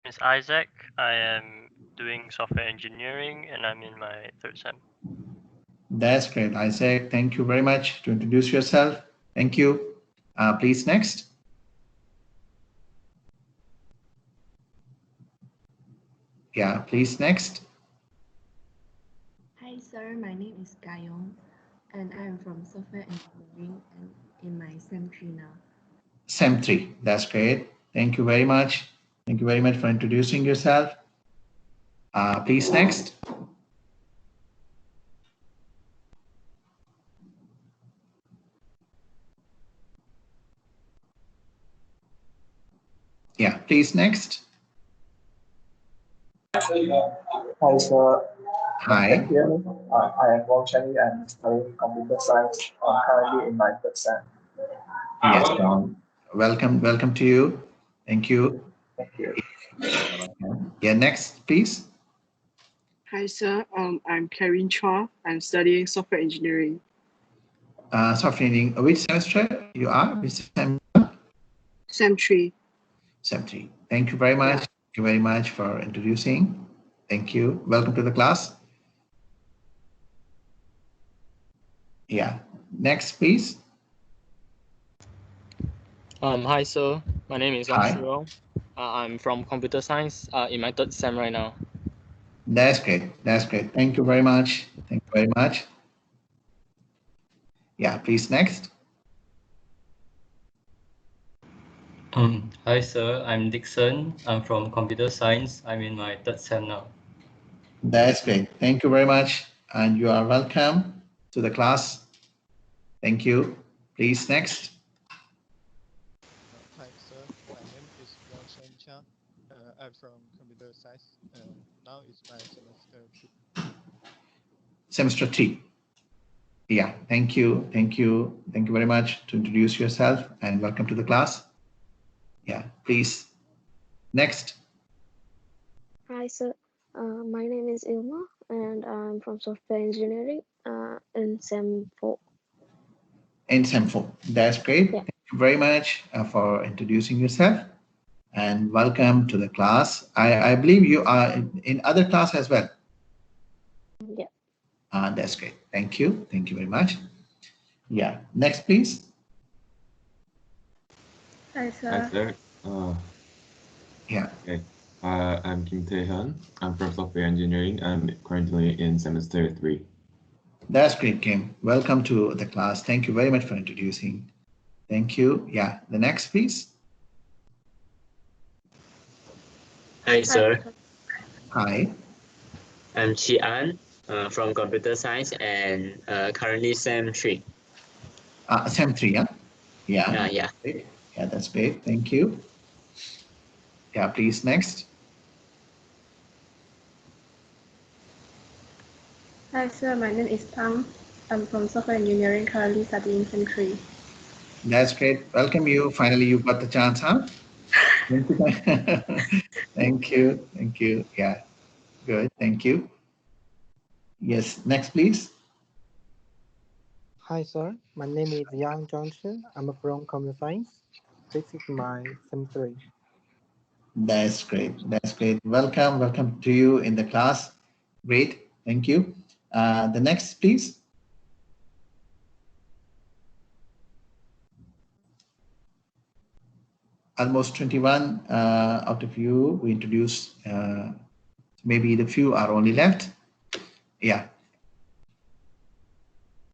is Isaac. I am doing software engineering and I'm in my third sem. That's great, Isaac. Thank you very much to introduce yourself. Thank you. Please next. Yeah, please next. Hi, sir. My name is Gayong, and I am from software engineering and in my SEM 3 now. SEM 3. That's great. Thank you very much. Thank you very much for introducing yourself. Please next. Yeah, please next. Hi, sir. Hi. I am Wong Chen. I'm studying computer science. I'm currently in my third sem. Yes, welcome to you. Thank you. Thank you. Yeah, next, please. Hi, sir. I'm Karen Chua. I'm studying software engineering. Software engineering. Which semester you are? Which sem? SEM 3. SEM 3. Thank you very much. Yeah. Thank you very much for introducing. Thank you. Welcome to the class. Yeah. Next, please. Hi, sir. My name is Ong Hi. Shurong. I'm from computer science in my third sem right now. That's great. That's great. Thank you very much. Thank you very much. Yeah, please next. Hi, sir. I'm Dixon. I'm from computer science. I'm in my third sem now. That's great. Thank you very much. And you are welcome to the class. Thank you. Please next. Hi, sir. My name is Wong Shen Chia. I'm from computer science. Now it's my semester 3. Semester 3. Yeah, thank you. Thank you. Thank you very much to introduce yourself and welcome to the class. Yeah, please. Next. Hi, sir. My name is Ilma and I'm from software engineering in SEM 4. In SEM 4. That's great. Yeah. Thank you very much for introducing yourself and welcome to the class. I believe you are in other class as well. Yeah. That's great. Thank you. Thank you very much. Yeah. Next, please. Hi, sir. Hi, sir. Yeah. Okay. I'm Kim Tae-hyun. I'm from software engineering. I'm currently in semester 3. That's great, Kim. Welcome to the class. Thank you very much for introducing. Thank you. Yeah. The next, please. Hi, sir. Hi. I'm Chi An from computer science and currently SEM 3. SEM 3, yeah? Yeah. Yeah. Yeah, that's great. Thank you. Yeah, please, next. Hi, sir. My name is Pang. I'm from software engineering, currently studying SEM 3. That's great. Welcome you. Finally, you got the chance, huh? Thank you. Thank you. Yeah, good. Thank you. Yes, next, please. Hi, sir. My name is Yang Johnson. I'm from computer science. This is my SEM 3. That's great. That's great. Welcome. Welcome to you in the class. Great. Thank you. The next, please. Almost 21 out of you we introduced. Maybe the few are only left. Yeah.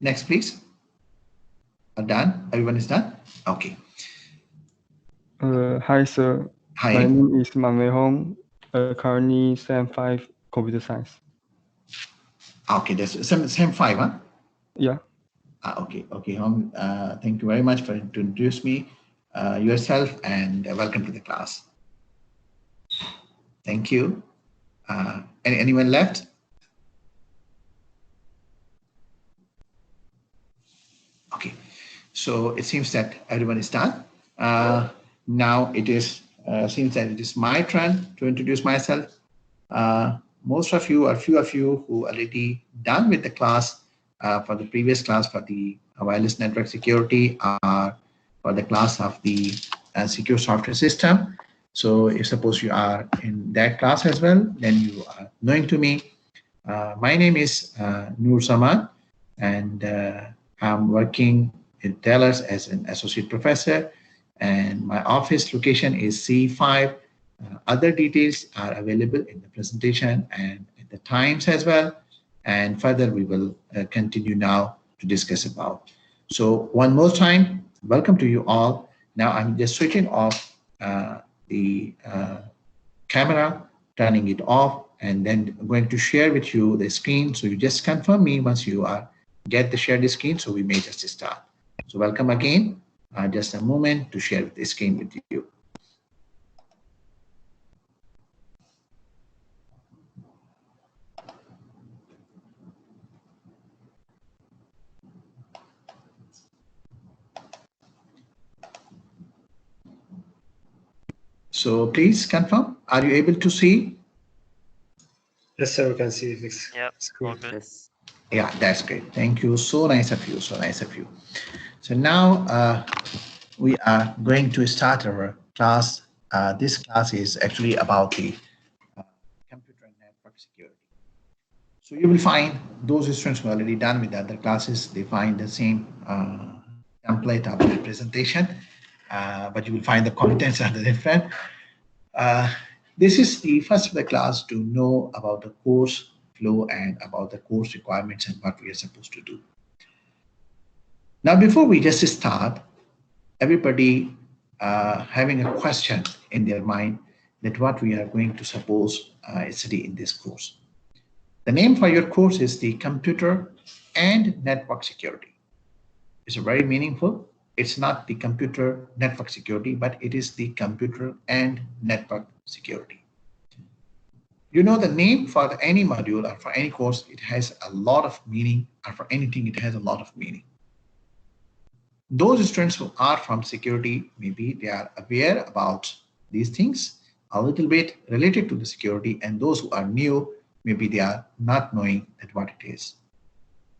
Next, please. Done? Everyone is done? Okay. Hi, sir. Hi. My name is Man Wei Hong, currently SEM 5 computer science. Okay, that's SEM 5, huh? Yeah. Okay, Hong. Thank you very much for introducing me yourself and welcome to the class. Thank you. Anyone left? Okay, so it seems that everyone is done. Now it is seems that it is my turn to introduce myself. Most of you, or few of you, who already done with the class for the previous class for the wireless network security, or for the class of the secure software system. So if suppose you are in that class as well, then you are knowing to me. My name is Noor Zaman, and I'm working in TELUS as an associate professor, and my office location is C5. Other details are available in the presentation and at the times as well. And further, we will continue now to discuss about. So one more time, welcome to you all. Now I'm just switching off the camera, turning it off, and then I'm going to share with you the screen. So you just confirm me once you get the share the screen, so we may just start. So welcome again. Just a moment to share the screen with you. So please confirm. Are you able to see? Yes, sir. We can see this. Yep. All good. Yes. Yeah, that's great. Thank you. So nice of you. So nice of you. So now we are going to start our class. This class is actually about the computer and network security. So you will find those students who are already done with the other classes, they find the same template of the presentation, but you will find the contents are different. This is the first of the class to know about the course flow and about the course requirements and what we are supposed to do. Now, before we just start, everybody having a question in their mind that what we are going to suppose study in this course. The name for your course is the Computer and Network Security. It's very meaningful. It's not the computer network security, but it is the computer and network security. You know, the name for any module or for any course, it has a lot of meaning, or for anything, it has a lot of meaning. Those students who are from security, maybe they are aware about these things, a little bit related to the security, and those who are new, maybe they are not knowing that what it is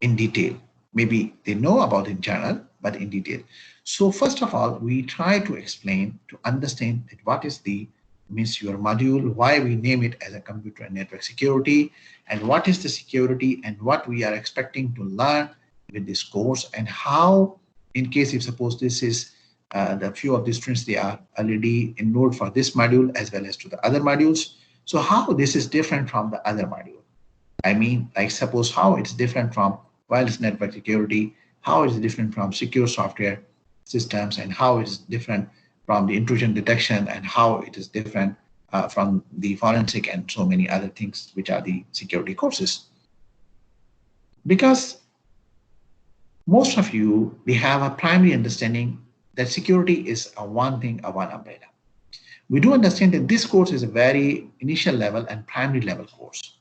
in detail. Maybe they know about it in general, but in detail. So first of all, we try to explain, to understand that what is the means your module, why we name it as a computer and network security, and what is the security and what we are expecting to learn with this course, and how, in case if suppose this is the few of the students, they are already enrolled for this module as well as to the other modules. So how this is different from the other module. I mean, like suppose how it's different from wireless network security, how is it different from secure software systems, and how it is different from the intrusion detection, and how it is different from the forensic and so many other things which are the security courses. Because most of you, they have a primary understanding that security is a one thing, a one umbrella. We do understand that this course is a very initial level and primary level course,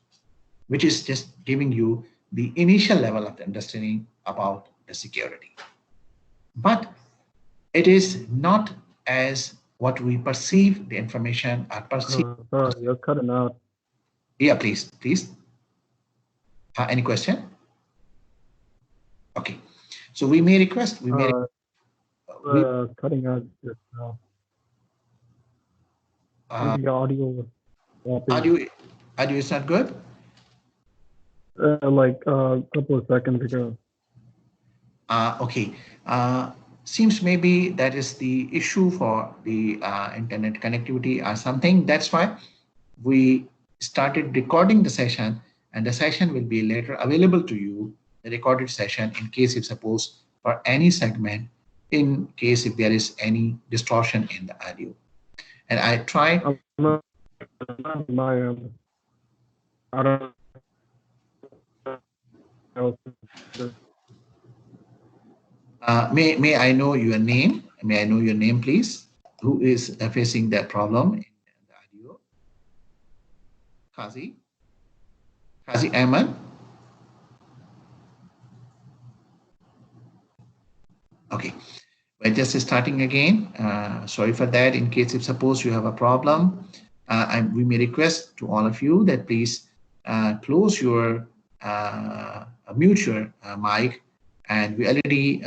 which is just giving you the initial level of the understanding about the security. But it is not as what we perceive the information or perceive. You're cutting out. Yeah, please. Any question? Okay. So we may request, cutting out just now. The audio. Audio is not good? Like a couple of seconds ago. Okay. Seems maybe that is the issue for the internet connectivity or something. That's why we started recording the session, and the session will be later available to you, the recorded session, in case if suppose for any segment, in case if there is any distortion in the audio. And I try. I don't May I know your name? May I know your name, please? Who is facing that problem in the audio? Kazi Ahmed? Okay, we're just starting again. Sorry for that. In case if suppose you have a problem, we may request to all of you that please close your mute your mic, and we already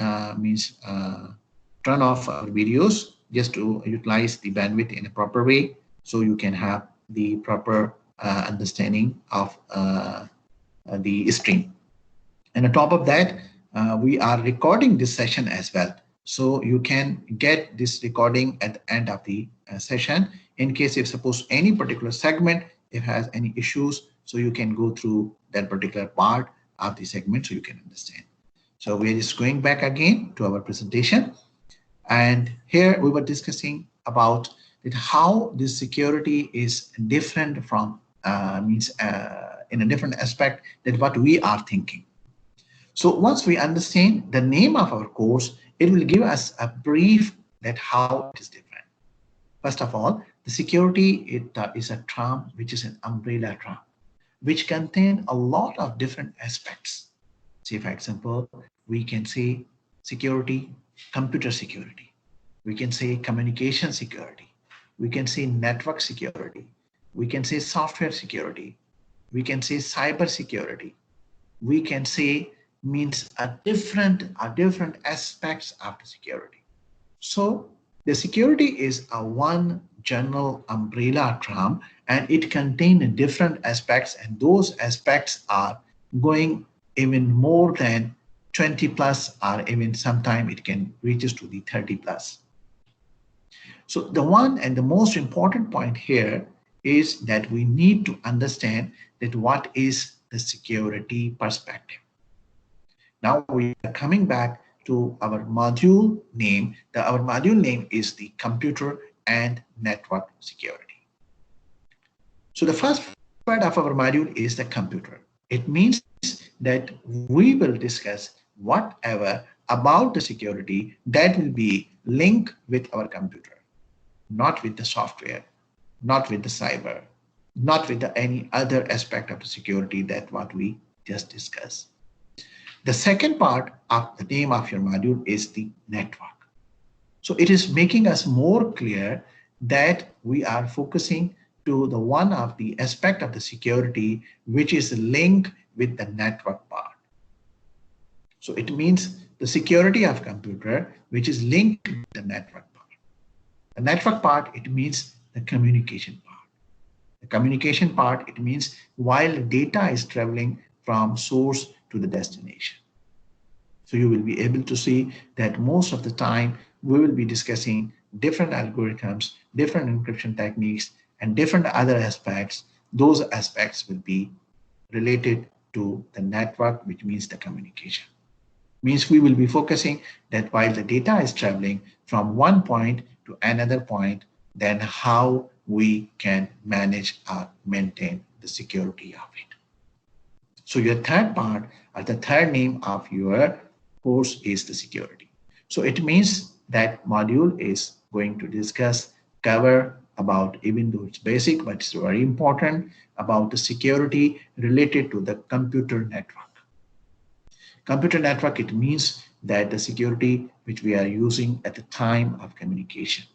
turn off our videos just to utilize the bandwidth in a proper way, so you can have the proper understanding of the stream. And on top of that, we are recording this session as well. So you can get this recording at the end of the session in case if suppose any particular segment, it has any issues, so you can go through that particular part of the segment so you can understand. So we're just going back again to our presentation. And here we were discussing about that how this security is different from, in a different aspect than what we are thinking. So once we understand the name of our course, it will give us a brief that how it is different. First of all, the security is a term which is an umbrella term, which contain a lot of different aspects. Say, for example, we can say security, computer security. We can say communication security. We can say network security. We can say software security. We can say cyber security. We can say means a different aspects of the security. So the security is a one general umbrella term, and it contains different aspects, and those aspects are going even more than 20 plus, or even sometime it can reaches to the 30 plus. So the one and the most important point here is that we need to understand that what is the security perspective. Now we are coming back to our module name. Our module name is the computer and network security. So the first part of our module is the computer. It means that we will discuss whatever about the security that will be linked with our computer, not with the software, not with the cyber, not with any other aspect of the security that what we just discussed. The second part of the name of your module is the network. So it is making us more clear that we are focusing to the one of the aspect of the security which is linked with the network part. So it means the security of computer which is linked to the network part. The network part, it means the communication part. The communication part, it means while data is traveling from source to the destination. So you will be able to see that most of the time we will be discussing different algorithms, different encryption techniques, and different other aspects. Those aspects will be related to the network, which means the communication. Means we will be focusing that while the data is traveling from one point to another point, then how we can manage or maintain the security of it. So your third part, or the third name of your course, is the security. So it means that module is going to cover about, even though it's basic, but it's very important, about the security related to the computer network. Computer network, it means that the security which we are using at the time of communication,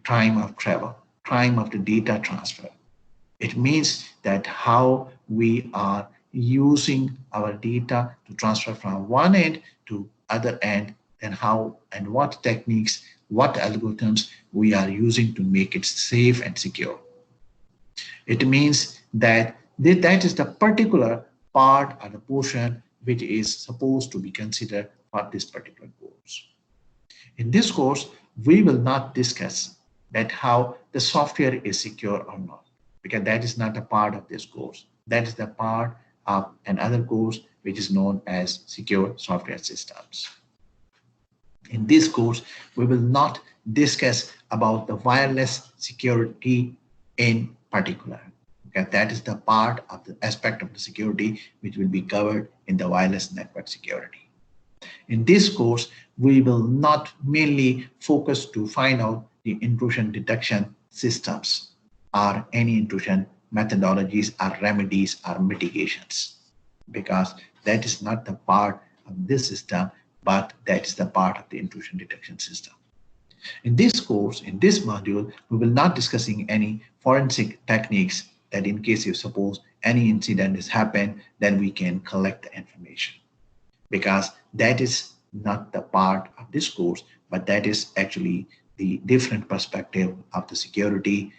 time of travel, time of the data transfer. It means that how we are using our data to transfer from one end to other end, and how and what techniques, what algorithms we are using to make it safe and secure. It means that that is the particular part or the portion which is supposed to be considered for this particular course. In this course, we will not discuss that how the software is secure or not, because that is not a part of this course. That is the part of another course which is known as Secure Software Systems. In this course, we will not discuss about the wireless security in particular. Okay, that is the part of the aspect of the security which will be covered in the wireless network security. In this course, we will not mainly focus to find out the intrusion detection systems or any intrusion methodologies or remedies or mitigations, because that is not the part of this system, but that is the part of the intrusion detection system. In this course, in this module, we will not discussing any forensic techniques that in case you suppose any incident has happened, then we can collect the information, because that is not the part of this course, but that is actually the different perspective of the security,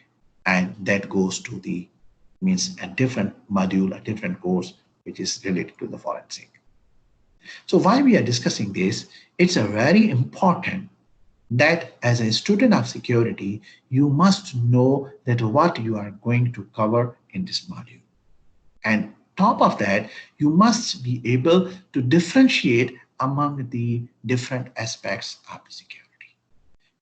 and that goes to the means a different module, a different course, which is related to the forensic. So why we are discussing this, it's a very important that as a student of security, you must know that what you are going to cover in this module. And top of that, you must be able to differentiate among the different aspects of the security.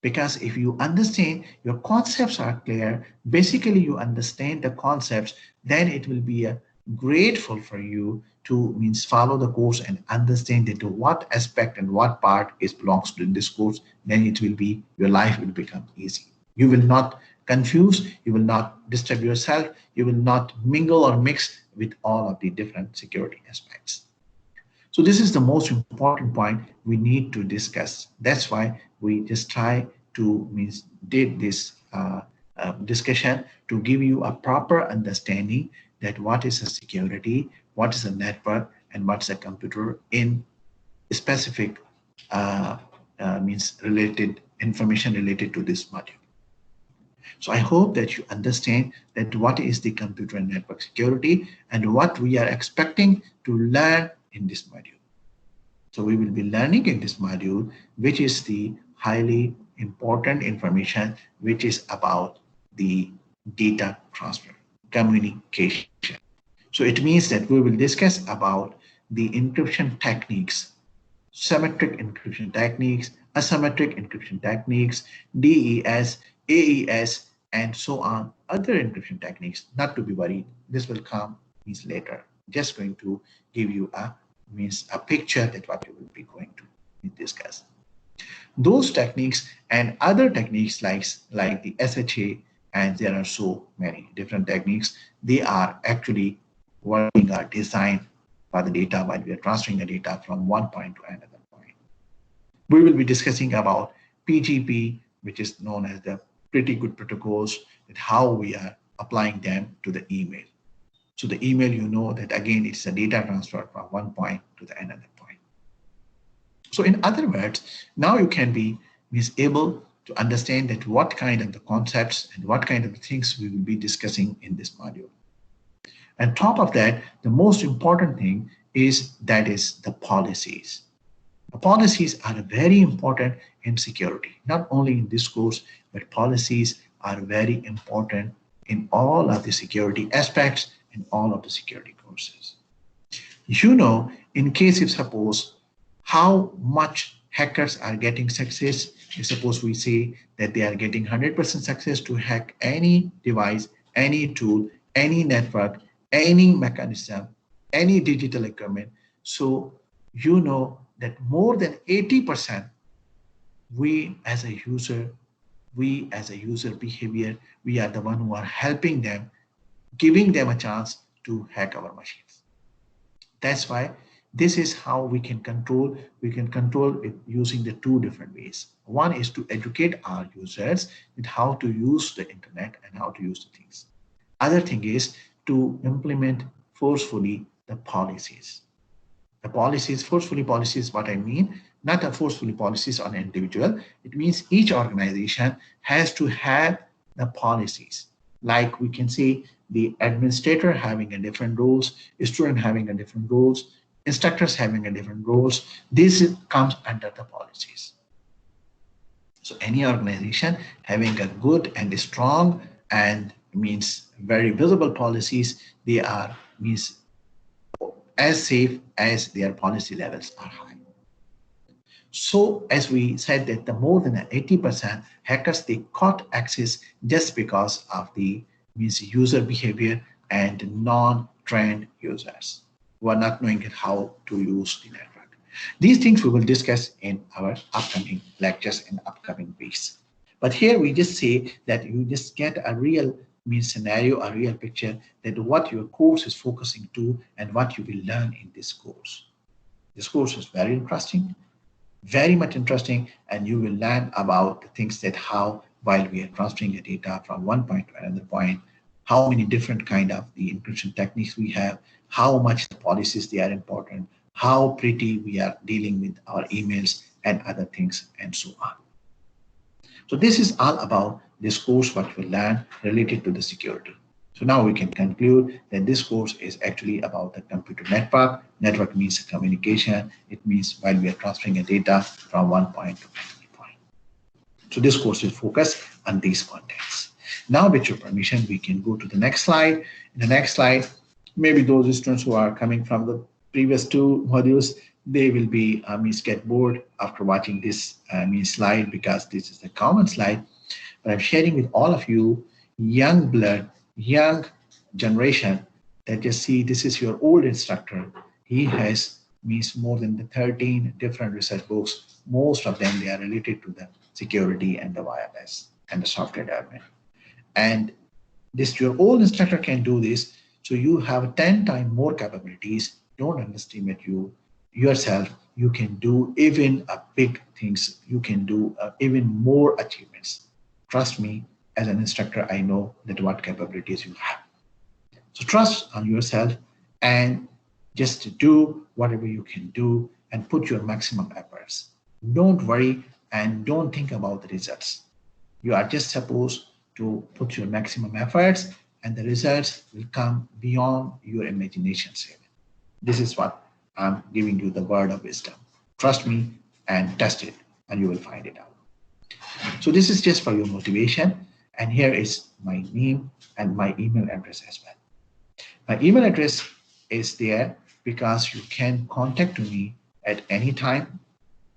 Because if you understand your concepts are clear, basically you understand the concepts, then it will be grateful for you to means follow the course and understand that what aspect and what part is belongs to this course, then it will be, your life will become easy. You will not confuse, you will not disturb yourself, you will not mingle or mix with all of the different security aspects. So this is the most important point we need to discuss. That's why we just try to did this discussion to give you a proper understanding that what is a security, what is a network, and what's a computer in specific related information related to this module. So I hope that you understand that what is the computer and network security and what we are expecting to learn in this module. So we will be learning in this module, which is the highly important information, which is about the data transfer, communication. So it means that we will discuss about the encryption techniques, symmetric encryption techniques, asymmetric encryption techniques, DES, AES, and so on, other encryption techniques. Not to be worried, this will come later. Just going to give you a picture that what you will be going to discuss. Those techniques and other techniques like the SHA, and there are so many different techniques, they are actually working or designed for the data while we are transferring the data from one point to another point. We will be discussing about PGP, which is known as the pretty good protocols, and how we are applying them to the email. So the email, you know that again, it's a data transfer from one point to the another point. So in other words, now you can be able to understand that what kind of the concepts and what kind of the things we will be discussing in this module. And top of that, the most important thing is the policies. The policies are very important in security, not only in this course, but policies are very important in all of the security aspects in all of the security courses. You know, in case if suppose how much hackers are getting success, suppose we say that they are getting 100% success to hack any device, any tool, any network, any mechanism, any digital equipment. So you know that more than 80% we as a user behavior, we are the one who are helping them, giving them a chance to hack our machines. That's why this is how we can control. We can control it using the two different ways. One is to educate our users with how to use the internet and how to use the things. Other thing is to implement forcefully the policies. The policies, forcefully policies, what I mean, not a forcefully policies on an individual. It means each organization has to have the policies. Like we can say the administrator having a different roles, student having a different roles, instructors having a different roles. This comes under the policies. So any organization having a good and strong and means very visible policies, they are means as safe as their policy levels are high. So as we said that the more than 80% hackers, they caught access just because of the user behavior and non-trained users who are not knowing how to use the network. These things we will discuss in our upcoming lectures in upcoming weeks. But here we just say that you just get a real scenario, a real picture that what your course is focusing to and what you will learn in this course. This course is very interesting, very much interesting, and you will learn about the things that how while we are transferring the data from one point to another point, how many different kind of the encryption techniques we have, how much the policies they are important, how pretty we are dealing with our emails and other things and so on. So this is all about this course, what we learn related to the security. So now we can conclude that this course is actually about the computer network. Network means communication. It means while we are transferring a data from one point to another point. So this course will focus on these contents. Now with your permission, we can go to the next slide. In the next slide, maybe those students who are coming from the previous two modules, they will be get bored after watching this slide, because this is the common slide. But I'm sharing with all of you, young blood, young generation, that you see this is your old instructor. He has more than the 13 different research books. Most of them, they are related to the security and the wireless and the software development. And this, your old instructor can do this. So you have 10 times more capabilities. Don't underestimate yourself. You can do even big things. You can do even more achievements. Trust me, as an instructor, I know that what capabilities you have. So trust on yourself and just do whatever you can do and put your maximum efforts. Don't worry and don't think about the results. You are just supposed to put your maximum efforts, and the results will come beyond your imagination. This is what I'm giving you, the word of wisdom. Trust me and test it, and you will find it out. So this is just for your motivation. And here is my name and my email address as well. My email address is there because you can contact me at any time.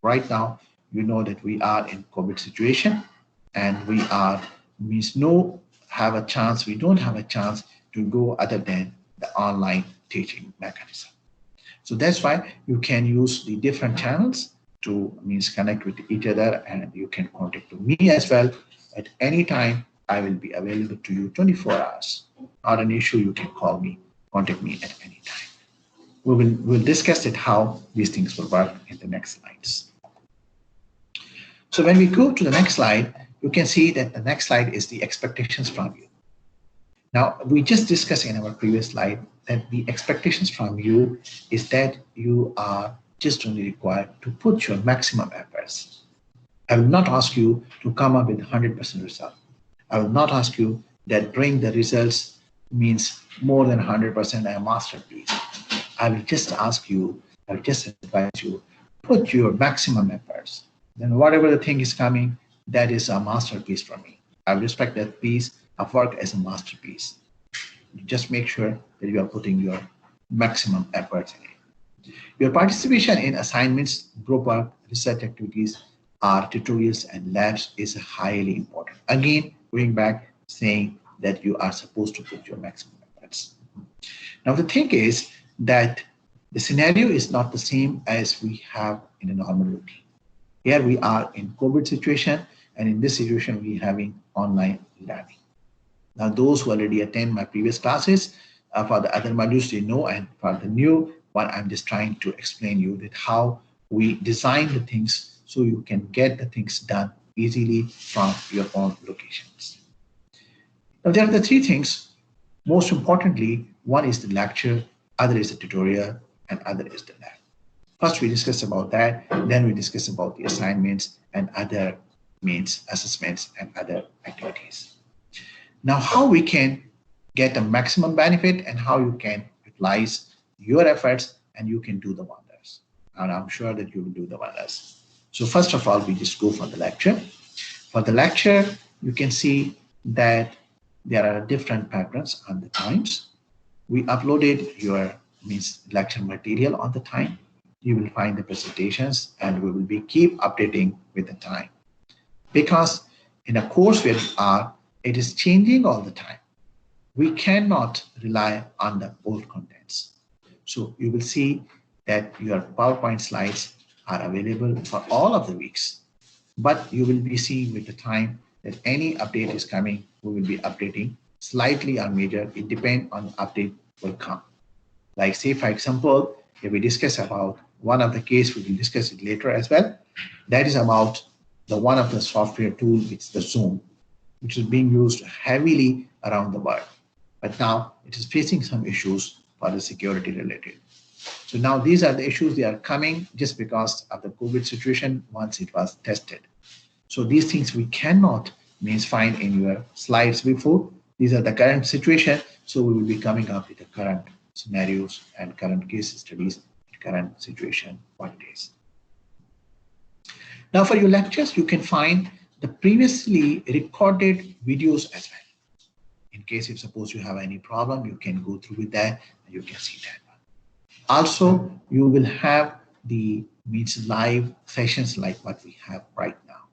Right now, you know that we are in COVID situation, and we are we don't have a chance to go other than the online teaching mechanism. So that's why you can use the different channels to connect with each other, and you can contact me as well at any time. I will be available to you 24 hours. Not an issue. You can call me, contact me at any time. We'll discuss it how these things will work in the next slides. So when we go to the next slide, you can see that the next slide is the expectations from you. Now, we just discussed in our previous slide that the expectations from you is that you are just only required to put your maximum efforts. I will not ask you to come up with 100% result. I will not ask you that bring the results means more than 100% a masterpiece. I will just ask you, I will just advise you, put your maximum efforts. Then whatever the thing is coming, that is a masterpiece for me. I will respect that piece of work as a masterpiece. You just make sure that you are putting your maximum efforts in it. Your participation in assignments, group work, research activities, or tutorials and labs is highly important. Again, going back saying that you are supposed to put your maximum efforts. Now the thing is that the scenario is not the same as we have in a normal routine. Here we are in COVID situation, and in this situation we having online learning. Now those who already attend my previous classes for the other modules, they know, and for the new one, I'm just trying to explain you that how we design the things so you can get the things done easily from your own locations. Now there are the three things. Most importantly, one is the lecture, other is the tutorial, and other is the lab. First we discuss about that, then we discuss about the assignments and other means assessments and other activities. Now how we can get a maximum benefit and how you can utilize your efforts and you can do the wonders. And I'm sure that you will do the wonders. So first of all, we just go for the lecture. For the lecture, you can see that there are different patterns on the times. We uploaded your lecture material on the time. You will find the presentations, and we will be keep updating with the time. Because in a course where we are, it is changing all the time. We cannot rely on the old contents. So you will see that your PowerPoint slides are available for all of the weeks, but you will be seeing with the time that any update is coming, we will be updating slightly or major. It depends on the update will come. Like say, for example, if we discuss about one of the case, we will discuss it later as well. That is about the one of the software tool, it's the Zoom, which is being used heavily around the world. But now it is facing some issues for the security related. So now these are the issues, they are coming just because of the COVID situation once it was tested. So these things we cannot find in your slides before. These are the current situation. So we will be coming up with the current scenarios and current case studies, current situation, what it is. Now for your lectures, you can find the previously recorded videos as well. In case if suppose you have any problem, you can go through with that and you can see that one. Also, you will have the live sessions like what we have right now.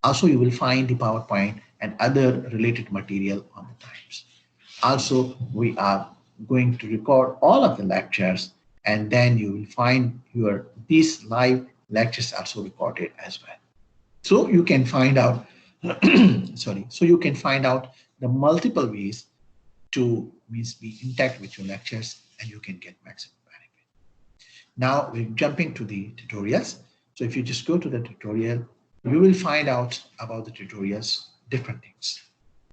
Also, you will find the PowerPoint and other related material on the times. Also, we are going to record all of the lectures, and then you will find these live lectures also recorded as well. So you can find out, so you can find out the multiple ways to be in touch with your lectures, and you can get maximum benefit. Now we're jumping to the tutorials. So if you just go to the tutorial, you will find out about the tutorials, different things.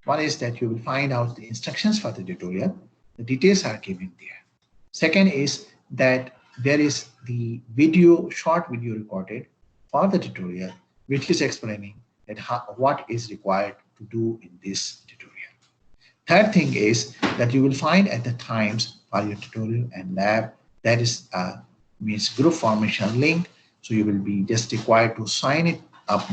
One is that you will find out the instructions for the tutorial. The details are given there. Second is that there is the short video recorded for the tutorial, which is explaining that what is required to do in this tutorial. Third thing is that you will find at the times for your tutorial and lab, that is group formation link. So you will be just required to sign it up,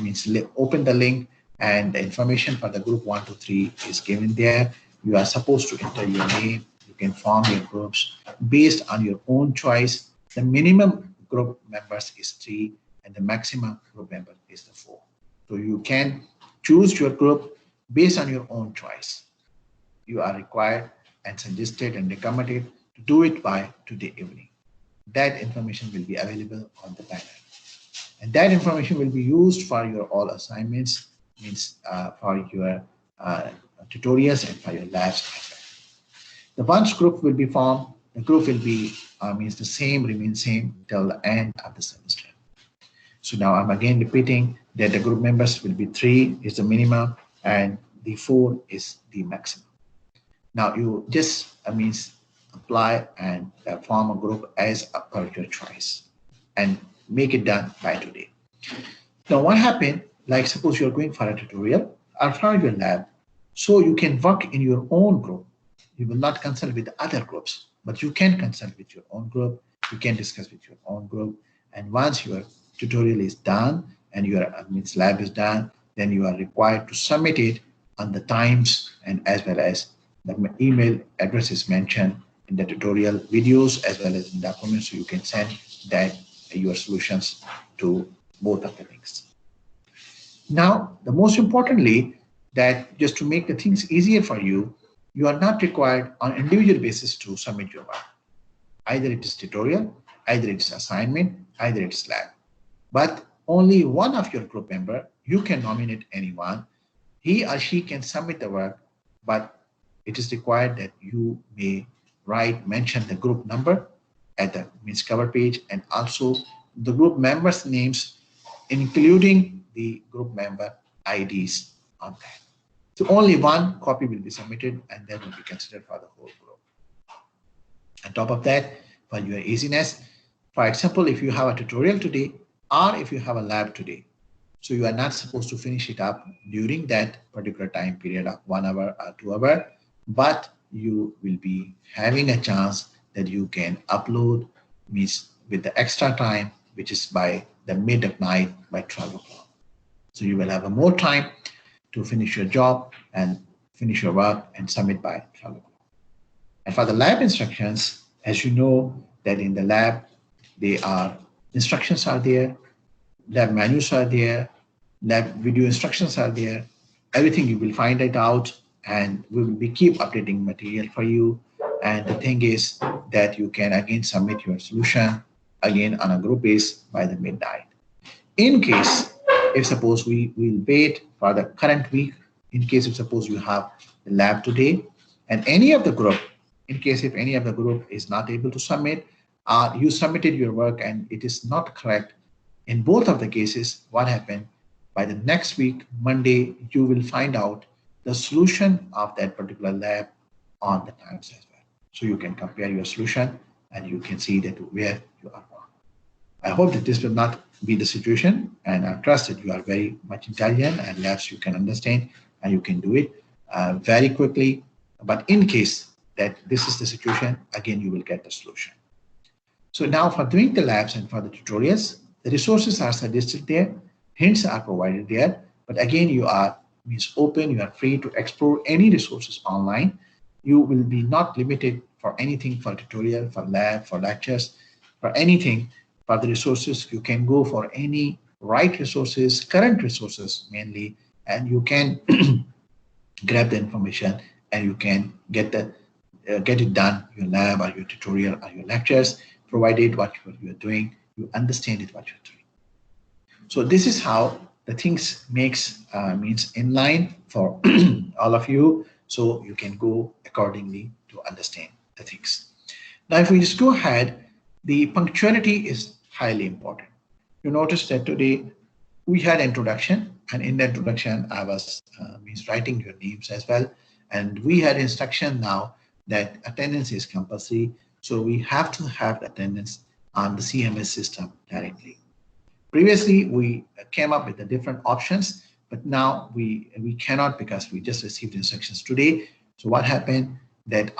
open the link, and the information for the group 1 to 3 is given there. You are supposed to enter your name. You can form your groups based on your own choice. The minimum group members is 3 and the maximum group member is the 4. So you can choose your group based on your own choice. You are required and suggested and recommended to do it by today evening. That information will be available on the panel. And that information will be used for your all assignments, for your tutorials and for your labs as well. The once group will be formed, the group will be remain same till the end of the semester. So now I'm again repeating that the group members will be 3 is the minimum and the 4 is the maximum. Now you just apply and form a group as per your choice and make it done by today. Now what happened, like suppose you're going for a tutorial or for your lab, so you can work in your own group. You will not consult with other groups, but you can consult with your own group. You can discuss with your own group. And once your tutorial is done and your lab is done, then you are required to submit it on the times and as well as the email address is mentioned in the tutorial videos as well as in documents, so you can send that your solutions to both of the links. Now, the most importantly, that just to make the things easier for you, you are not required on individual basis to submit your work. Either it is tutorial, either it is assignment, either it is lab. But only one of your group member, you can nominate anyone. He or she can submit the work, but it is required that you may mention the group number at the cover page and also the group members' names, including the group member IDs on that. So only one copy will be submitted and that will be considered for the whole group. On top of that, for your easiness, for example, if you have a tutorial today or if you have a lab today, so you are not supposed to finish it up during that particular time period of 1 hour or 2 hours, but you will be having a chance that you can upload with the extra time, which is by the mid of night by 12 o'clock. So you will have more time to finish your job and finish your work and submit by 12 o'clock. And for the lab instructions, as you know that in the lab, instructions are there, lab menus are there, lab video instructions are there. Everything you will find it out, and we will keep updating material for you. And the thing is that you can again submit your solution again on a group base by the midnight. In case, if suppose we will wait for the current week, in case if suppose you have the lab today and any of the group, in case if any of the group is not able to submit, you submitted your work and it is not correct, in both of the cases, what happened, by the next week, Monday, you will find out the solution of that particular lab on the times as well. So you can compare your solution and you can see that where you are wrong. I hope that this will not be the situation, and I trust that you are very much intelligent and labs you can understand and you can do it very quickly. But in case that this is the situation, again, you will get the solution. So now for doing the labs and for the tutorials, the resources are suggested there, hints are provided there, but again, you are open, you are free to explore any resources online. You will be not limited for anything, for tutorial, for lab, for lectures, for anything. For the resources, you can go for any right resources, current resources mainly, and you can grab the information and you can get it done, your lab or your tutorial or your lectures, provided what you are doing, you understand it, what you're doing. So this is how the things means in line for all of you, so you can go accordingly to understand the things. Now, if we just go ahead, the punctuality is highly important. You notice that today we had introduction, and in the introduction I was writing your names as well, and we had instruction now that attendance is compulsory, so we have to have attendance on the CMS system directly. Previously, we came up with the different options, but now we cannot, because we just received instructions today. So what happened that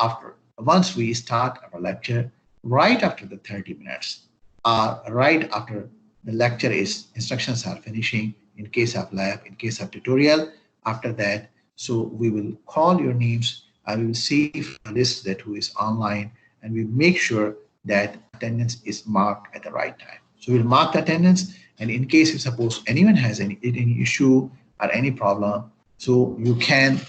once we start our lecture, right after the 30 minutes, right after the lecture instructions are finishing, in case of lab, in case of tutorial, after that, so we will call your names, and we will see a list that who is online, and we make sure that attendance is marked at the right time. So we'll mark the attendance, and in case if suppose anyone has any issue or any problem, so you can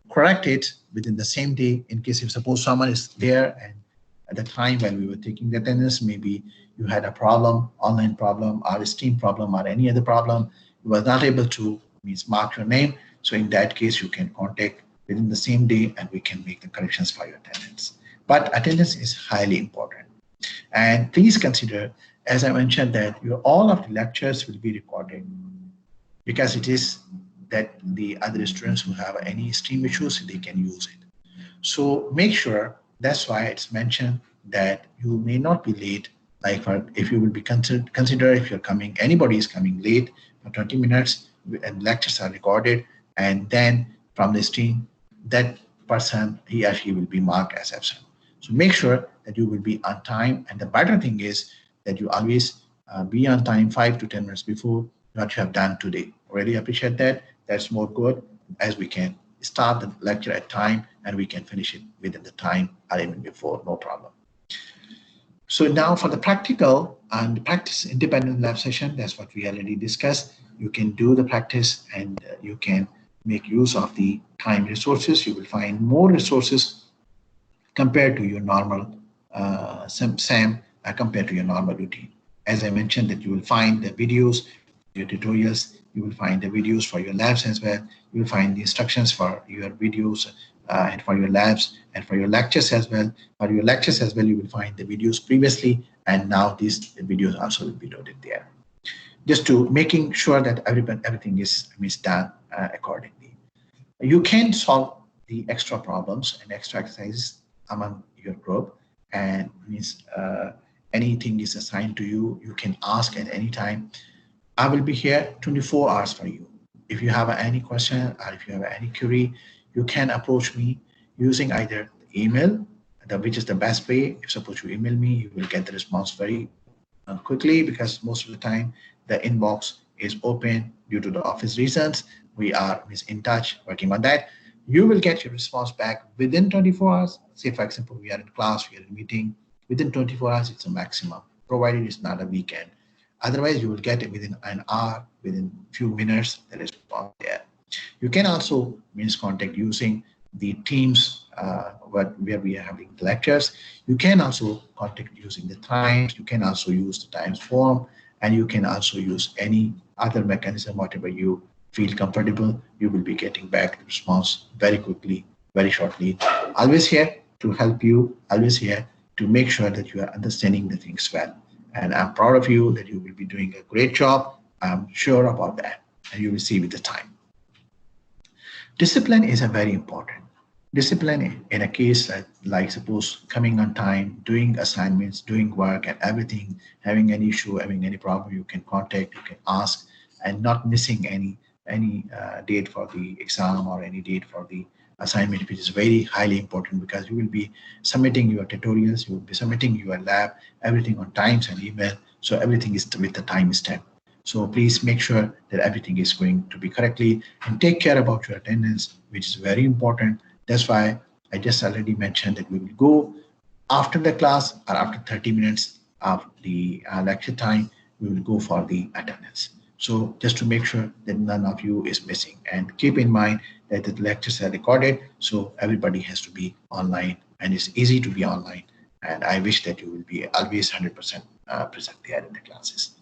correct it within the same day. In case if suppose someone is there and at the time when we were taking the attendance, maybe you had a problem, online problem or a Steam problem or any other problem, you were not able to mark your name. So in that case, you can contact within the same day and we can make the corrections for your attendance. But attendance is highly important. And please consider, as I mentioned, that all of the lectures will be recorded, because it is that the other students who have any Steam issues, they can use it. So make sure, that's why it's mentioned that you may not be late. Like if you will be consider if you're coming, anybody is coming late for 20 minutes and lectures are recorded, and then from the Steam, that person, he or she will be marked as absent. So make sure that you will be on time, and the better thing is that you always be on time 5 to 10 minutes before what you have done today. Really appreciate that. That's more good, as we can start the lecture at time and we can finish it within the time or even before, no problem. So now for the practical and practice independent lab session, that's what we already discussed. You can do the practice and you can make use of the time resources. You will find more resources compared to your normal SAM, compared to your normal routine. As I mentioned, that you will find the videos, your tutorials, you will find the videos for your labs as well. You will find the instructions for your videos and for your labs and for your lectures as well. For your lectures as well, you will find the videos previously, and now these videos also will be loaded there. Just to making sure that everything is done accordingly. You can solve the extra problems and extra exercises among your group, and anything is assigned to you, you can ask at any time. I will be here 24 hours for you. If you have any question or if you have any query, you can approach me using either email, which is the best way. If suppose you email me, you will get the response very quickly, because most of the time the inbox is open due to the office reasons. We are in touch working on that. You will get your response back within 24 hours. Say for example, we are in class, we are in meeting, within 24 hours it's a maximum, provided it's not a weekend. Otherwise, you will get it within an hour, within few minutes, the response there. You can also contact using the Teams where we are having the lectures. You can also contact using the Times. You can also use the Times form, and you can also use any other mechanism, whatever you feel comfortable. You will be getting back the response very quickly, very shortly. Always here to help you, always here to make sure that you are understanding the things well. And I'm proud of you that you will be doing a great job. I'm sure about that, and you will see with the time. Discipline is a very important. Discipline in a case like suppose coming on time, doing assignments, doing work and everything, having any issue, having any problem, you can contact, you can ask, and not missing any date for the exam or any date for the assignment, which is very highly important because you will be submitting your tutorials, you will be submitting your lab, everything on times and email. So everything is with the time stamp. So please make sure that everything is going to be correctly, and take care about your attendance, which is very important. That's why I just already mentioned that we will go after the class or after 30 minutes of the lecture time, we will go for the attendance. So just to make sure that none of you is missing, and keep in mind that the lectures are recorded, so everybody has to be online, and it's easy to be online. And I wish that you will be always 100% present there in the classes.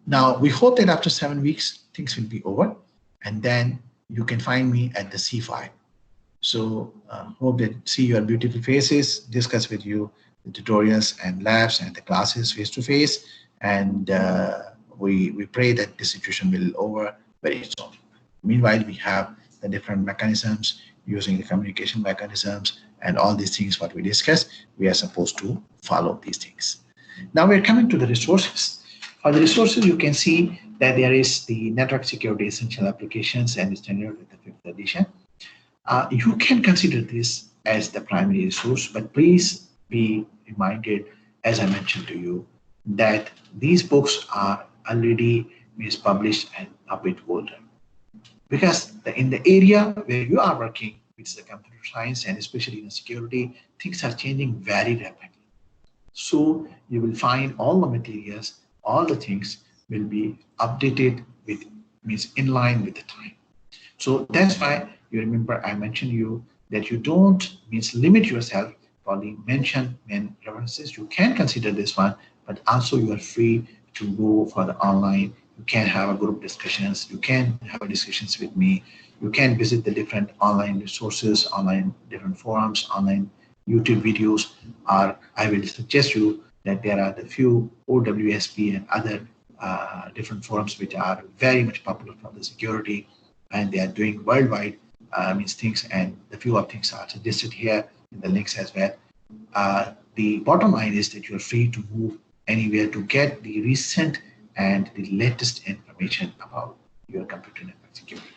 Now, we hope that after 7 weeks, things will be over, and then you can find me at the C5. So hope that see your beautiful faces, discuss with you the tutorials and labs and the classes face to face. And we pray that this situation will over very soon. Meanwhile, we have the different mechanisms using the communication mechanisms and all these things what we discussed. We are supposed to follow these things. Now we're coming to the resources. For the resources, you can see that there is the Network Security Essential Applications and Standard with the 5th edition. You can consider this as the primary resource, but please be reminded, as I mentioned to you, that these books are already published and a bit older. Because in the area where you are working, which is the computer science and especially in security, things are changing very rapidly. So you will find all the materials, all the things will be updated with, means in line with the time. So that's why you remember I mentioned you that you don't limit yourself for the mentioned main references. You can consider this one, but also you are free to go for the online. You can have a group discussions. You can have discussions with me. You can visit the different online resources, online different forums, online YouTube videos, or I will suggest you that there are the few OWSP and other different forums which are very much popular for the security, and they are doing worldwide things, and the few of things are suggested here in the links as well. The bottom line is that you're free to move anywhere to get the recent and the latest information about your computer network security.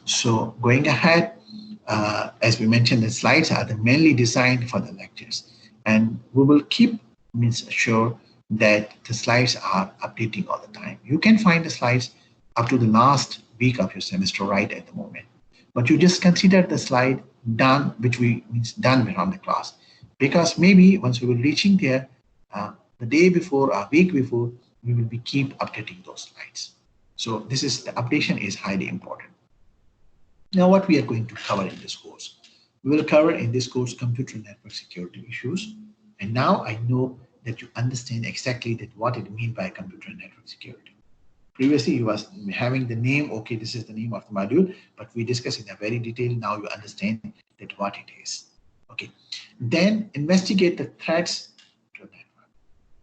So going ahead, as we mentioned, the slides are mainly designed for the lectures, and we will keep sure that the slides are updating all the time. You can find the slides up to the last week of your semester right at the moment, but you just consider the slide done, which means done around the class, because maybe once we will reaching there, the day before or week before, we will be keep updating those slides. So this is the updation is highly important. Now what we are going to cover in this course, we will cover in this course computer network security issues. And now I know that you understand exactly that what it means by computer network security. Previously you was having the name, okay, this is the name of the module, but we discuss in a very detail. Now you understand that what it is. Okay, then investigate the threats to the network.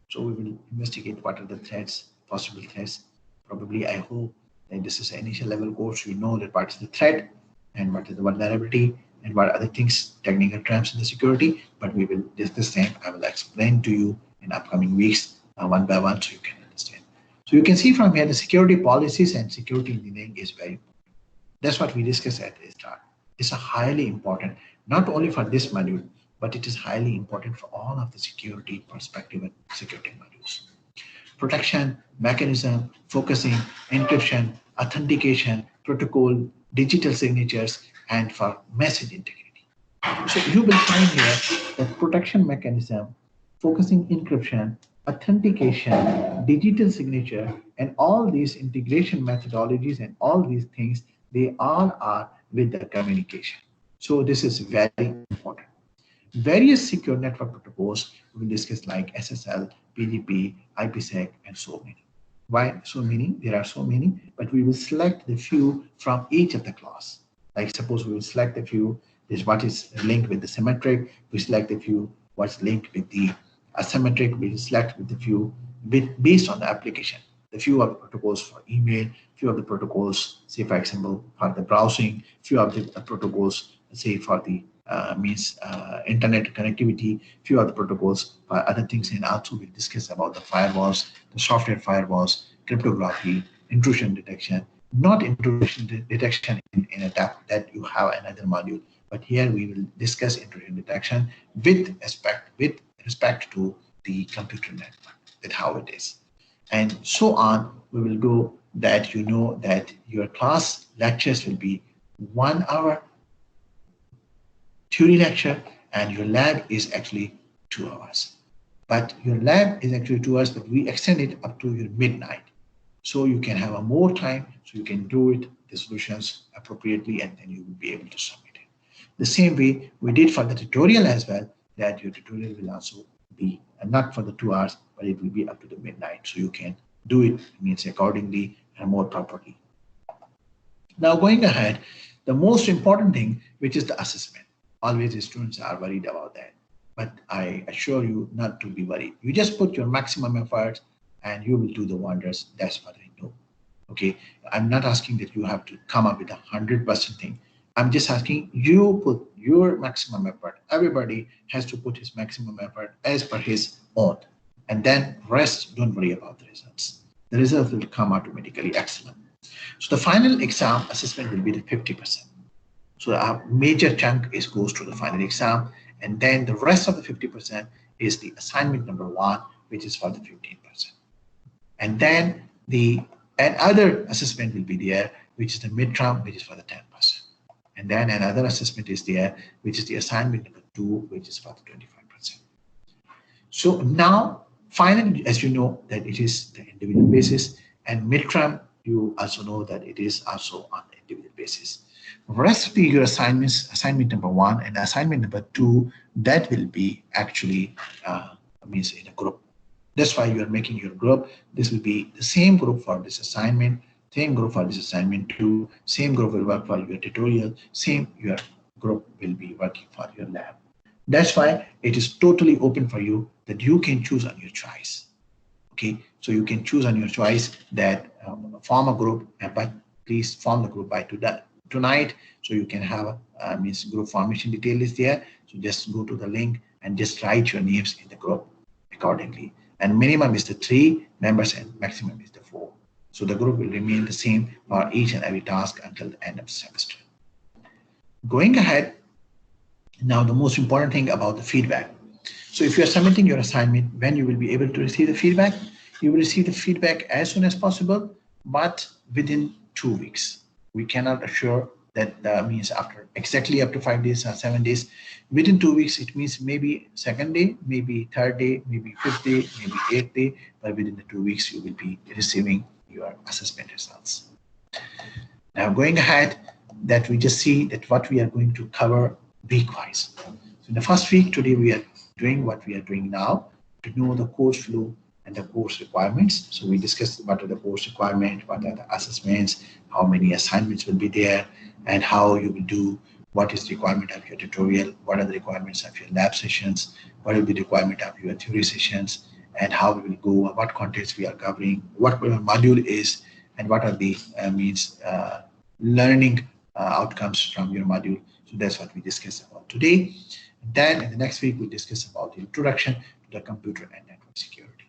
So we will investigate what are the threats, possible threats. Probably I hope that this is an initial level course. You know that what is the threat and what is the vulnerability and what other things, technical terms in the security, but we will discuss them. I will explain to you in upcoming weeks one by one so you can understand. So you can see from here the security policies and security engineering is very important. That's what we discussed at the start. It's a highly important, not only for this module, but it is highly important for all of the security perspective and security modules. Protection, mechanism, focusing, encryption, authentication, protocol, digital signatures, and for message integrity. So you will find here that protection mechanism, focusing encryption, authentication, digital signature, and all these integration methodologies and all these things, they all are with the communication. So this is very important. Various secure network protocols we will discuss like SSL, PGP, IPsec, and so many. Why so many? There are so many, but we will select the few from each of the class. Like suppose we will select a few, is what is linked with the symmetric, we select a few what's linked with the asymmetric, we will select with the few based on the application. The few of the protocols for email, few of the protocols, say for example, for the browsing, few of the protocols say for the internet connectivity, few other protocols, other things, and also we'll discuss about the firewalls, the software firewalls, cryptography, intrusion detection. Not intrusion detection in a depth that you have another module, but here we will discuss intrusion detection with respect to the computer network, with how it is, and so on. We will go that you know that your class lectures will be 1 hour theory lecture, and your lab is actually 2 hours. But your lab is actually 2 hours, but we extend it up to your midnight. So you can have a more time, so you can do it, the solutions appropriately, and then you will be able to submit it. The same way we did for the tutorial as well, that your tutorial will also be not for the 2 hours, but it will be up to the midnight. So you can do it, means accordingly and more properly. Now going ahead, the most important thing, which is the assessment. Always the students are worried about that, but I assure you not to be worried. You just put your maximum effort and you will do the wonders. That's what I know. Okay, I'm not asking that you have to come up with 100% thing. I'm just asking you put your maximum effort. Everybody has to put his maximum effort as per his own, and then rest, don't worry about the results. The results will come automatically excellent. So the final exam assessment will be the 50%. So a major chunk goes to the final exam, and then the rest of the 50% is the assignment number 1, which is for the 15%. And then another assessment will be there, which is the midterm, which is for the 10%. And then another assessment is there, which is the assignment number 2, which is for the 25%. So now, finally, as you know, that it is the individual basis, and midterm, you also know that it is also on the individual basis. Rest of your assignments, assignment number 1 and assignment number 2, that will be actually means in a group. That's why you are making your group. This will be the same group for this assignment, same group for this assignment 2, same group will work for your tutorial, same your group will be working for your lab. That's why it is totally open for you, that you can choose on your choice. Okay, so you can choose on your choice that form a group, but please form the group by tonight, so you can have means group formation detail is there. So just go to the link and just write your names in the group accordingly. And minimum is the 3 members and maximum is the 4. So the group will remain the same for each and every task until the end of the semester. Going ahead, now the most important thing about the feedback. So if you are submitting your assignment, when you will be able to receive the feedback? You will receive the feedback as soon as possible, but within 2 weeks. We cannot assure that means exactly up to 5 days or 7 days. Within 2 weeks, it means maybe 2nd day, maybe 3rd day, maybe 5th day, maybe 8th day, but within the 2 weeks, you will be receiving your assessment results. Now going ahead, that we just see that what we are going to cover week-wise. So in the first week, today we are doing what we are doing now to know the course flow and the course requirements. So we discussed what are the course requirements, what are the assessments, how many assignments will be there, and how you will do, what is the requirement of your tutorial, what are the requirements of your lab sessions, what will be the requirement of your theory sessions, and how we will go, what contents we are covering, what our module is, and what are the learning outcomes from your module. So that's what we discussed about today. Then in the next week, we'll discuss about the introduction to the computer and network security.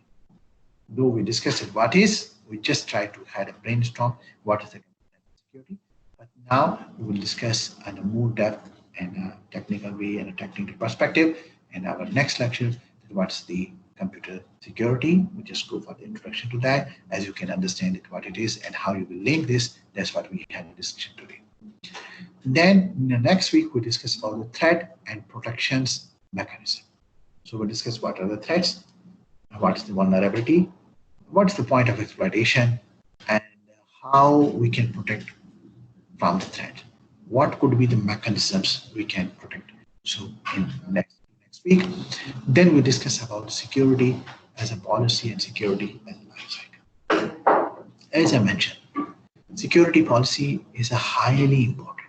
Though we discussed it, what is, we just try to have a brainstorm, what is the computer network security. But now we will discuss in a more depth and a technical way and a technical perspective in our next lecture, what's the computer security. We just go for the introduction to that, as you can understand it, what it is and how you will link this. That's what we had a discussion today. Then in the next week, we discuss about the threat and protections mechanism. So we'll discuss what are the threats, what is the vulnerability, what's the point of exploitation, and how we can protect from the threat. What could be the mechanisms we can protect? So in next week, then we discuss about security as a policy and security as a life cycle. As I mentioned, security policy is a highly important.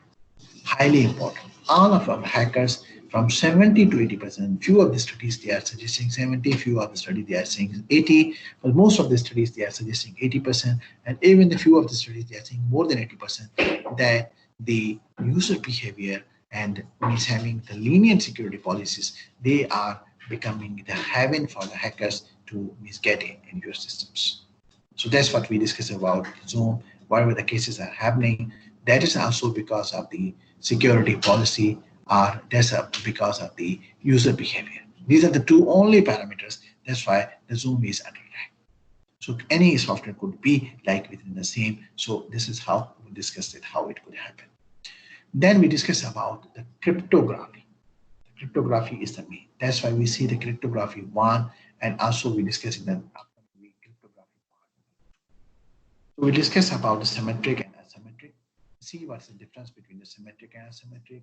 All of our hackers, from 70 to 80%, few of the studies they are suggesting 70, few of the studies they are saying 80, but most of the studies they are suggesting 80%, and even the few of the studies they are saying more than 80%, that the user behavior and means having the lenient security policies, they are becoming the heaven for the hackers to get in your systems. So that's what we discuss about Zoom, whatever the cases are happening. That is also because of the security policy, or that's because of the user behavior. These are the two only parameters. That's why the Zoom is under attack. So any software could be like within the same. So this is how we discussed it, how it could happen. Then we discuss about the cryptography. The cryptography is the main. That's why we see the cryptography 1, and also we discuss in the upcoming week cryptography part. So we discuss about the symmetric and asymmetric. See what's the difference between the symmetric and asymmetric,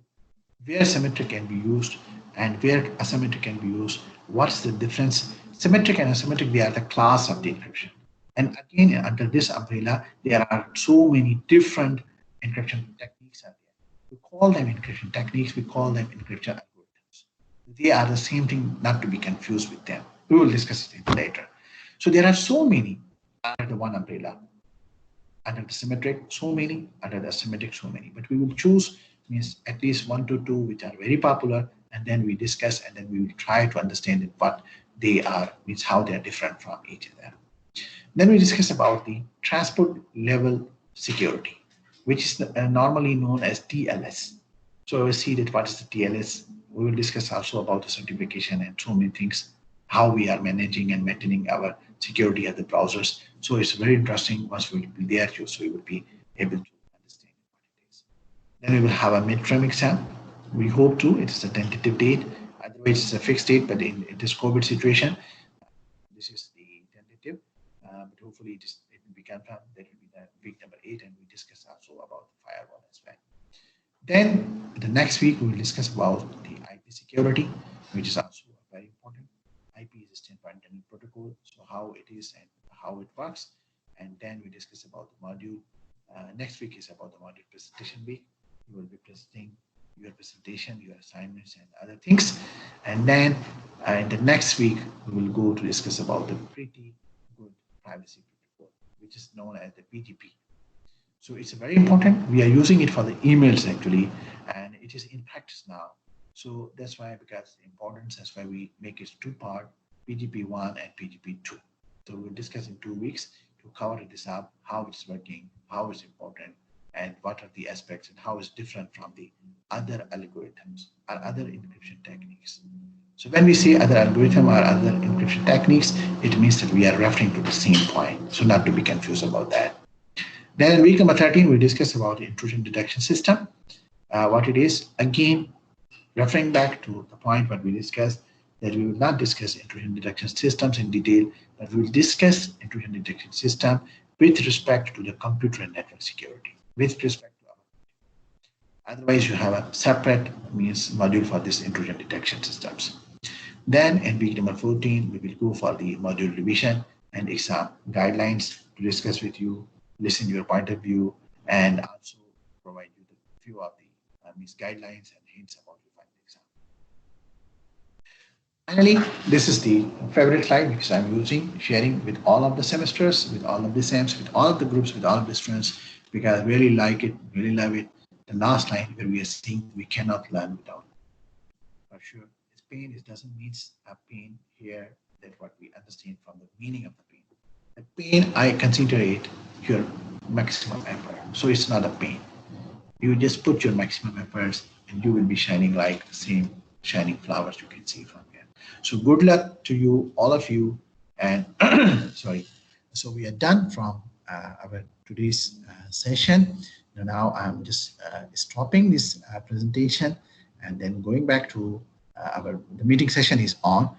where symmetric can be used and where asymmetric can be used. What's the difference? Symmetric and asymmetric, they are the class of the encryption. And again, under this umbrella, there are so many different encryption techniques out there. We call them encryption techniques, we call them encryption algorithms. They are the same thing, not to be confused with them. We will discuss it later. So there are so many under the one umbrella. Under the symmetric, so many, under the asymmetric, so many. But we will choose means at least 1 to 2 which are very popular, and then we discuss, and then we will try to understand what they are, means how they are different from each other. Then we discuss about the transport level security, which is normally known as TLS. So we see that what is the TLS. We will discuss also about the certification and so many things, how we are managing and maintaining our security of the browsers. So it's very interesting. Once we will be there, so we will be able to understand what it is. Then we will have a midterm exam. We hope to. It is a tentative date. Otherwise, it's a fixed date. But in this COVID situation, this is the tentative. But hopefully, it will be confirmed. That will be the week number 8, and we discuss also about the firewall as well. Then the next week we will discuss about the IP security, which is also very important. IP is a standard internet protocol, so how it is and how it works. And then we discuss about the module. Next week is about the module presentation week. You will be presenting your presentation, your assignments, and other things. And then in the next week, we will go to discuss about the pretty good privacy protocol, which is known as the PGP. So it's very important. We are using it for the emails actually, and it is in practice now. So that's why, because the importance, that's why we make it 2-part, PGP1 and PGP2. So we'll discuss in 2 weeks to cover this up, how it's working, how it's important, and what are the aspects and how it's different from the other algorithms or other encryption techniques. So when we say other algorithm or other encryption techniques, it means that we are referring to the same point. So not to be confused about that. Then in week number 13, we discuss about the intrusion detection system, what it is. Again, referring back to the point what we discussed, that we will not discuss intrusion detection systems in detail, but we will discuss intrusion detection system with respect to the computer and network security, with respect to our. Otherwise, you have a separate module for this intrusion detection systems. Then in week number 14, we will go for the module revision and exam guidelines to discuss with you, listen to your point of view, and also provide you the few of the guidelines and hints about your final exam. Finally, this is the favorite slide because I'm using, sharing with all of the semesters, with all of the SEMs, with all of the groups, with all of the students, because I really like it, really love it. The last line where we are saying we cannot learn without it. For sure, it's pain. It doesn't mean a pain here that what we understand from the meaning of the pain. The pain, I consider it your maximum effort. So it's not a pain. You just put your maximum efforts and you will be shining like the same shining flowers you can see from here. So good luck to you, all of you. And sorry. So we are done from our today's session. Now I'm just stopping this presentation and then going back to the meeting session is on.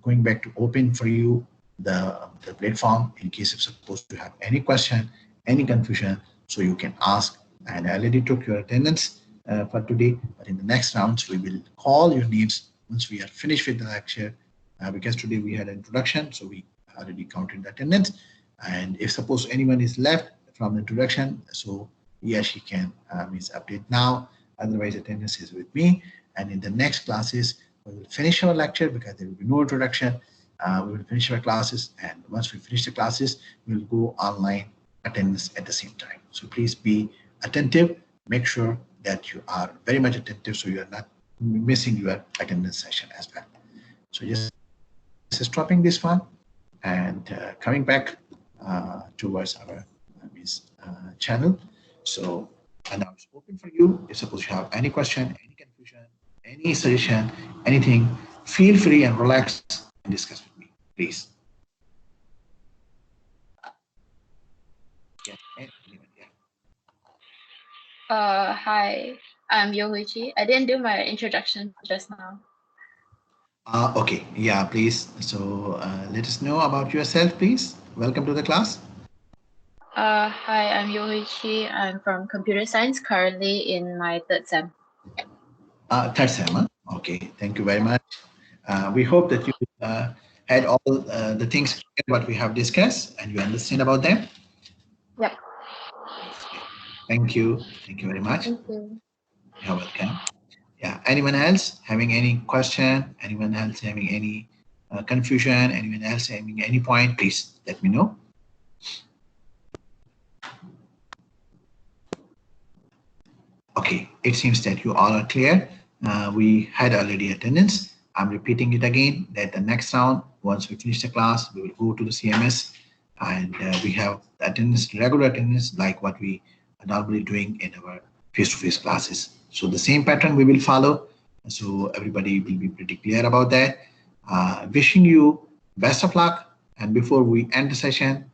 Going back to open for you the platform in case you're supposed to have any question, any confusion, so you can ask. And I already took your attendance for today, but in the next rounds, we will call your names once we are finished with the lecture, because today we had an introduction, so we already counted the attendance. And if suppose anyone is left from the introduction, so he or she can update now, otherwise attendance is with me. And in the next classes, we will finish our lecture because there will be no introduction. We will finish our classes, and once we finish the classes, we will go online attendance at the same time. So please be attentive, make sure that you are very much attentive, so you are not missing your attendance session as well. So just stopping this one and coming back towards our channel. So now it's open for you. If suppose you have any question, any confusion, any suggestion, anything, feel free and relax and discuss with me, please. Hi, I'm Yo Hui-chi. I didn't do my introduction just now. Okay, yeah, please. So let us know about yourself, please. Welcome to the class. Hi, I'm Yo Hui-chi. I'm from computer science, currently in my third sem. Third sem, huh? Okay, thank you very much. We hope that you had all the things what we have discussed and you understand about them. Yep. Thank you. Thank you very much. Thank you. You're welcome. Yeah. Anyone else having any question? Anyone else having any confusion? Anyone else having any point? Please let me know. Okay. It seems that you all are clear. We had already attendance. I'm repeating it again that the next round, once we finish the class, we will go to the CMS and we have attendance, regular attendance, like what we are normally doing in our face-to-face classes. So the same pattern we will follow. So everybody will be pretty clear about that. Wishing you best of luck. And before we end the session,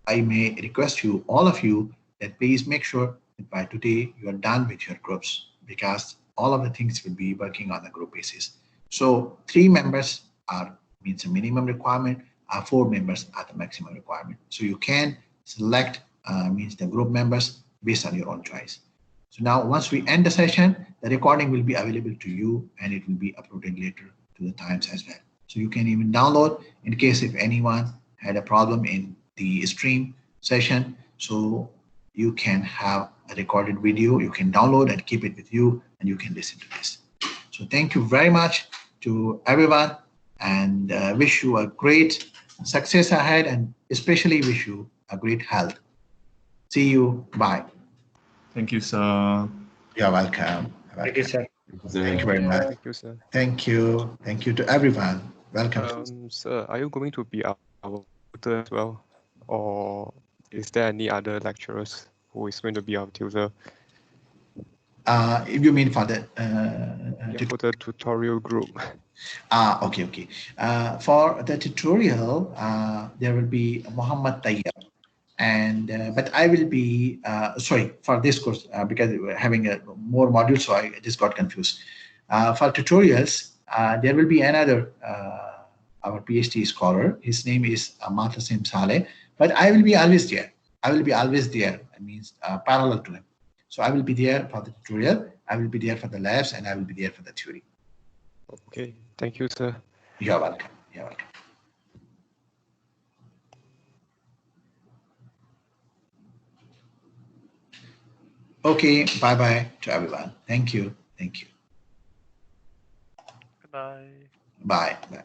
I may request you, all of you, that please make sure that by today you are done with your groups, because all of the things will be working on a group basis. So 3 members means a minimum requirement, 4 members are the maximum requirement. So you can select means the group members based on your own choice. So now once we end the session, the recording will be available to you and it will be uploaded later to the Times as well. So you can even download in case if anyone had a problem in the stream session. So you can have a recorded video, you can download and keep it with you and you can listen to this. So thank you very much to everyone and wish you a great success ahead and especially wish you a great health. See you. Bye. Thank you, sir. You're welcome. Thank you, sir. Thank you very much. Thank you, sir. Thank you. Thank you to everyone. Welcome. Sir, are you going to be our tutor as well? Or is there any other lecturers who is going to be our tutor? If you mean for the for the tutorial group. Okay. For the tutorial, there will be Muhammad Tayyab, and but I will be sorry for this course because we're having a more modules, so I just got confused. For tutorials, there will be another our PhD scholar. His name is Matasim Saleh, but I will be always there. I will be always there. It means parallel to him. So I will be there for the tutorial, I will be there for the labs, and I will be there for the theory. Okay, thank you, sir. You're welcome. You're welcome. Okay, bye-bye to everyone. Thank you. Thank you. Goodbye. Bye. Bye.